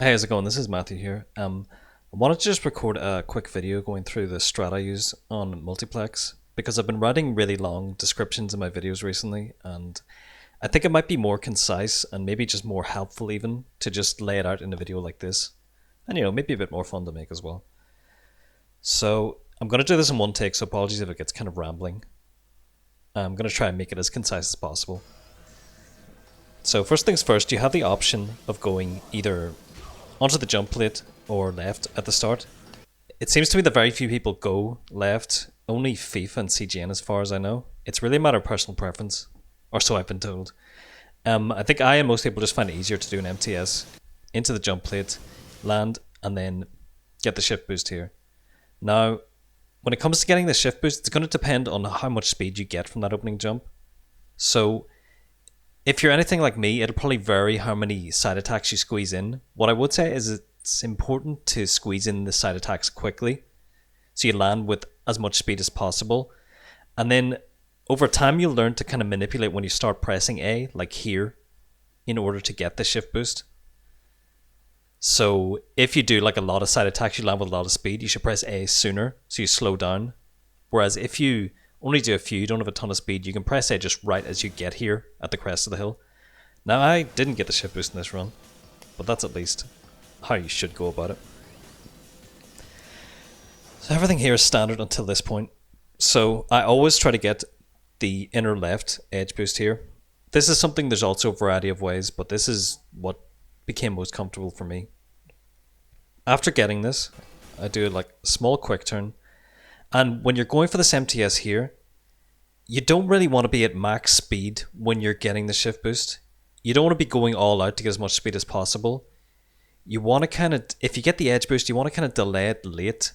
Hey, how's it going? This is Matthew here. I wanted to just record a quick video going through the strat I use on Multiplex because I've been writing really long descriptions in my videos recently, and I think it might be more concise and maybe just more helpful even to just lay it out in a video like this, and maybe a bit more fun to make as well. So I'm going to do this in one take, so apologies if it gets kind of rambling. I'm going to try and make it as concise as possible. So first things first, you have the option of going either onto the jump plate or left at the start. It seems to me that very few people go left, only FIFA and CGN as far as I know. It's really a matter of personal preference, or so I've been told. I think I and most people just find it easier to do an MTS into the jump plate, land, and then get the shift boost here. Now, when it comes to getting the shift boost, it's going to depend on how much speed you get from that opening jump. So if you're anything like me, it'll probably vary how many side attacks you squeeze in. What I would say is it's important to squeeze in the side attacks quickly so you land with as much speed as possible. And then over time, you'll learn to kind of manipulate when you start pressing A, like here, in order to get the shift boost. So if you do like a lot of side attacks, you land with a lot of speed, you should press A sooner so you slow down. Whereas if you only do a few, you don't have a ton of speed, you can press A just right as you get here at the crest of the hill. Now I didn't get the shift boost in this run, but that's at least how you should go about it. So everything here is standard until this point. So I always try to get the inner left edge boost here. This is something, there's also a variety of ways, but this is what became most comfortable for me. After getting this, I do like a small quick turn. And when you're going for this MTS here, you don't really want to be at max speed when you're getting the shift boost. You don't want to be going all out to get as much speed as possible. You want to kind of, if you get the edge boost, you want to kind of delay it late.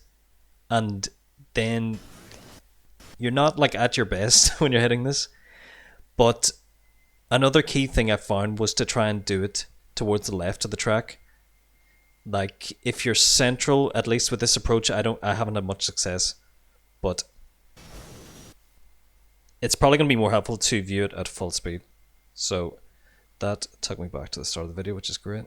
And then you're not like at your best when you're hitting this. But another key thing I found was to try and do it towards the left of the track. Like if you're central, at least with this approach, I haven't had much success. But it's probably going to be more helpful to view it at full speed. So that took me back to the start of the video, which is great.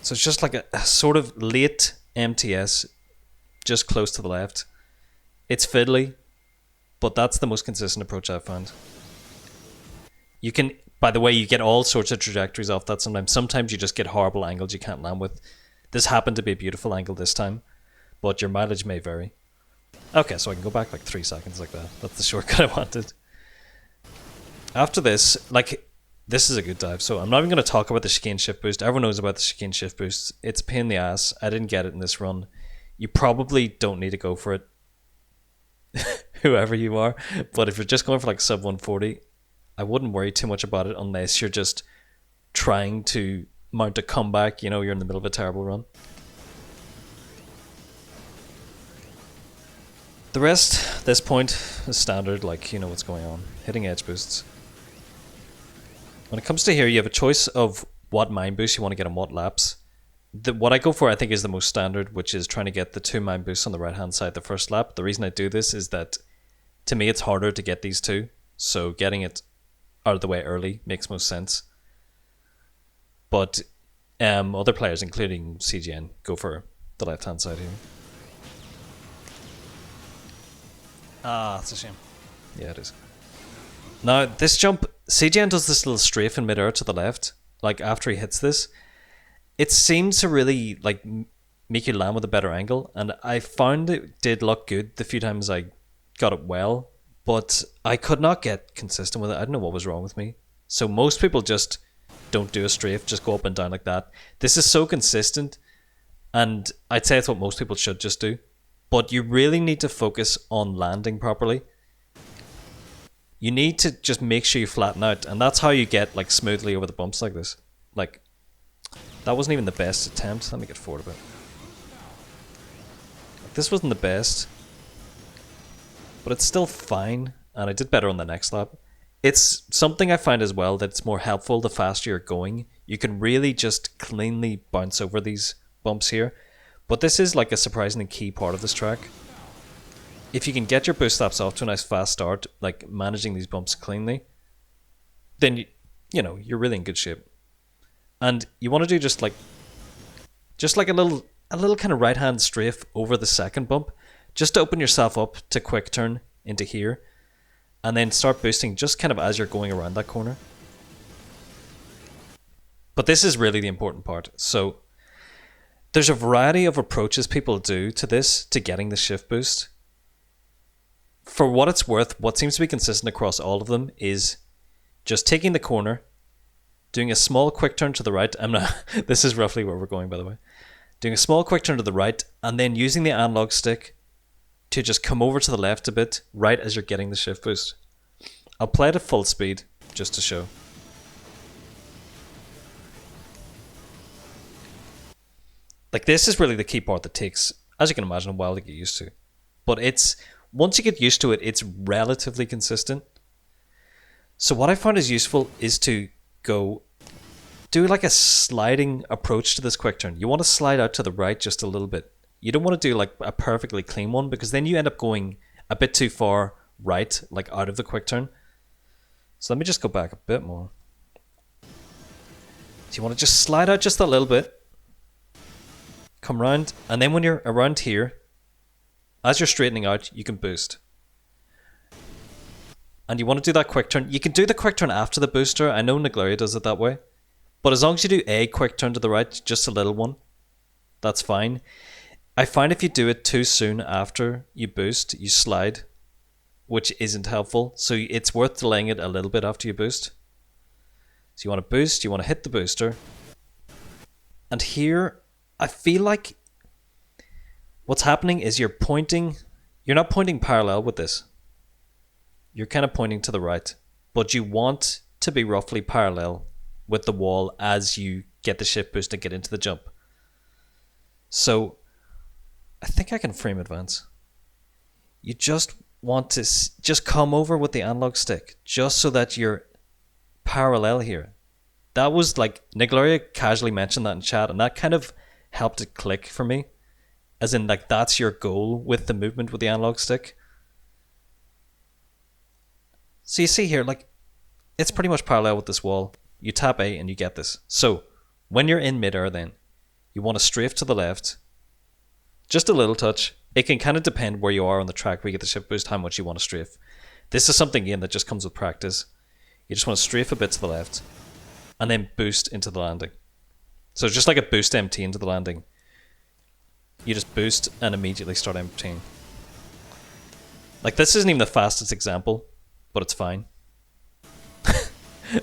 So it's just like a sort of late MTS, just close to the left. It's fiddly, but that's the most consistent approach I've found. You can, by the way, you get all sorts of trajectories off that sometimes. Sometimes you just get horrible angles you can't land with. This happened to be a beautiful angle this time, but your mileage may vary. Okay, so I can go back like 3 seconds like that. That's the shortcut I wanted. After this, like, this is a good dive. So I'm not even going to talk about the chicane shift boost. Everyone knows about the chicane shift boost. It's a pain in the ass. I didn't get it in this run. You probably don't need to go for it, whoever you are. But if you're just going for like sub 140, I wouldn't worry too much about it unless you're just trying to mount a comeback, you're in the middle of a terrible run. The rest, this point, is standard, like you know what's going on. Hitting edge boosts. When it comes to here, you have a choice of what mine boost you want to get on what laps. What I go for, I think, is the most standard, which is trying to get the 2 mine boosts on the right hand side the first lap. The reason I do this is that, to me, it's harder to get these two, so getting it out of the way early makes most sense. But other players, including CGN, go for the left hand side here. Ah, that's a shame. Yeah, it is. Now, this jump, CGN does this little strafe in midair to the left, like after he hits this. It seems to really like make you land with a better angle, and I found it did look good the few times I got it well, but I could not get consistent with it. I don't know what was wrong with me. So most people just don't do a strafe, just go up and down like that. This is so consistent, and I'd say it's what most people should just do. But you really need to focus on landing properly. You need to just make sure you flatten out, and that's how you get like smoothly over the bumps like this. Like, that wasn't even the best attempt. Let me get forward a bit. This wasn't the best, but it's still fine, and I did better on the next lap. It's something I find as well that it's more helpful the faster you're going. You can really just cleanly bounce over these bumps here. But this is like a surprisingly key part of this track. if you can get your boost stops off to a nice fast start, like managing these bumps cleanly, then you know you're really in good shape. And you want to do just like a little kind of right hand strafe over the second bump, just to open yourself up to quick turn into here, and then start boosting just kind of as you're going around that corner. But this is really the important part. So there's a variety of approaches people do to this, to getting the shift boost. For what it's worth, what seems to be consistent across all of them is just taking the corner, doing a small quick turn to the right. This is roughly where we're going, by the way. Doing a small quick turn to the right, and then using the analog stick to just come over to the left a bit, right as you're getting the shift boost. I'll play it at full speed, just to show. Like, this is really the key part that takes, as you can imagine, a while to get used to. But once you get used to it, it's relatively consistent. So what I found is useful is to do like a sliding approach to this quick turn. You want to slide out to the right just a little bit. You don't want to do like a perfectly clean one, because then you end up going a bit too far right, like out of the quick turn. So let me just go back a bit more. So you want to just slide out just a little bit, come around, and then when you're around here, as you're straightening out, you can boost. And you want to do that quick turn. You can do the quick turn after the booster. I know Naglaria does it that way. But as long as you do a quick turn to the right, just a little one, that's fine. I find if you do it too soon after you boost, you slide, which isn't helpful. So it's worth delaying it a little bit after you boost. So you want to boost, you want to hit the booster. And here, I feel like what's happening is you're not pointing parallel with this. You're kind of pointing to the right, but you want to be roughly parallel with the wall as you get the shift boost and get into the jump. So I think I can frame advance. You just want to just come over with the analog stick, just so that you're parallel here. That was like, Naglaria casually mentioned that in chat, and that kind of helped it click for me. As in, like, that's your goal with the movement with the analog stick. So you see here, like, it's pretty much parallel with this wall. You tap A and you get this. So when you're in midair, then you want to strafe to the left, just a little touch. It can kind of depend where you are on the track where you get the shift boost, how much you want to strafe. This is something, again, that just comes with practice. You just want to strafe a bit to the left and then boost into the landing. So just like a boost MT into the landing, you just boost and immediately start emptying. Like, this isn't even the fastest example, but it's fine.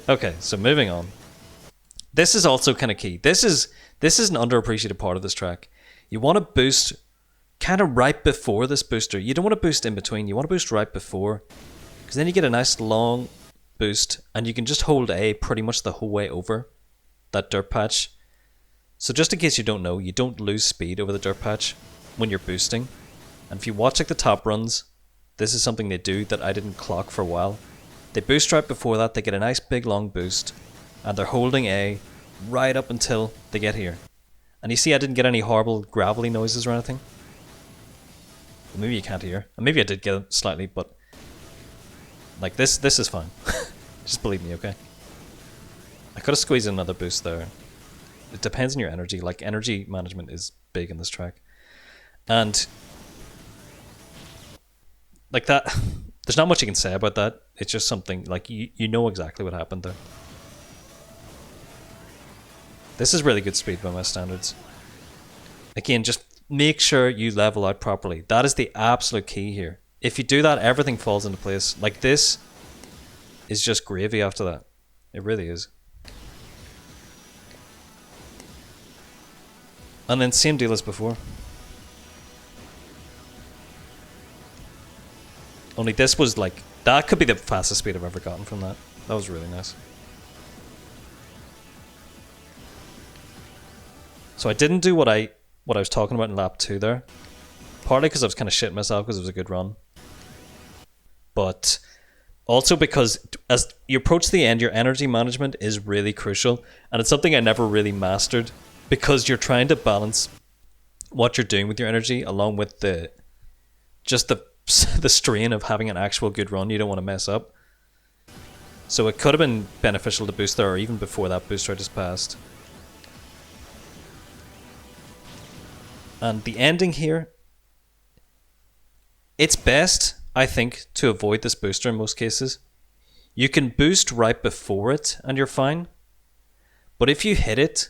Okay, so moving on. This is also kind of key. This is an underappreciated part of this track. You want to boost kind of right before this booster. You don't want to boost in between. You want to boost right before, because then you get a nice long boost, and you can just hold A pretty much the whole way over that dirt patch. So just in case you don't know, you don't lose speed over the dirt patch when you're boosting. And if you watch like the top runs, this is something they do that I didn't clock for a while. They boost right before that, they get a nice big long boost, and they're holding A right up until they get here. And you see I didn't get any horrible gravelly noises or anything. Maybe you can't hear. And maybe I did get it slightly, but like this is fine. Just believe me, okay? I could have squeezed in another boost there. It depends on your energy. Like, energy management is big in this track. And like that, there's not much you can say about that. It's just something, like, you know exactly what happened there. This is really good speed by my standards. Again, just make sure you level out properly. That is the absolute key here. If you do that, everything falls into place. Like, this is just gravy after that. It really is. And then same deal as before. Only this was like, that could be the fastest speed I've ever gotten from that. That was really nice. So I didn't do what I was talking about in lap 2 there. Partly because I was kind of shitting myself because it was a good run. But also because as you approach the end, your energy management is really crucial. And it's something I never really mastered, because you're trying to balance what you're doing with your energy along with the the strain of having an actual good run you don't want to mess up. So it could have been beneficial to boost there, or even before that boost rate is passed. And the ending here, it's best, I think, to avoid this booster in most cases. You can boost right before it and you're fine. But if you hit it,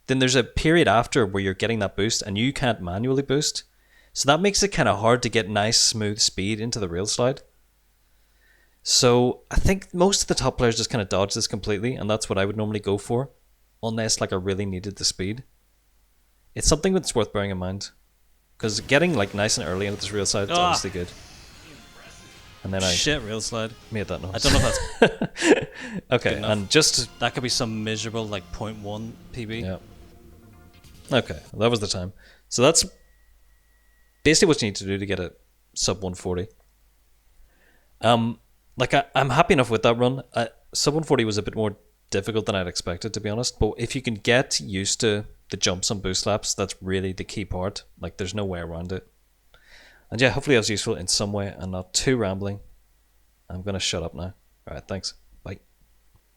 then there's a period after where you're getting that boost and you can't manually boost. So that makes it kind of hard to get nice smooth speed into the rail slide. So I think most of the top players just kind of dodge this completely, and that's what I would normally go for, unless like I really needed the speed. It's something that's worth bearing in mind, because getting like nice and early into this rail slide is obviously good. And then Shit, rail slide. Made that noise. I don't know if that's okay, and just that could be some miserable like 0.1 PB. Yeah. Okay, well, that was the time. So that's basically what you need to do to get a sub 140. Like I'm happy enough with that run. Sub 140 was a bit more difficult than I'd expected, to be honest. But if you can get used to the jumps and boost laps, that's really the key part. Like there's no way around it. And yeah, hopefully that was useful in some way and not too rambling. I'm gonna shut up now. Alright, thanks.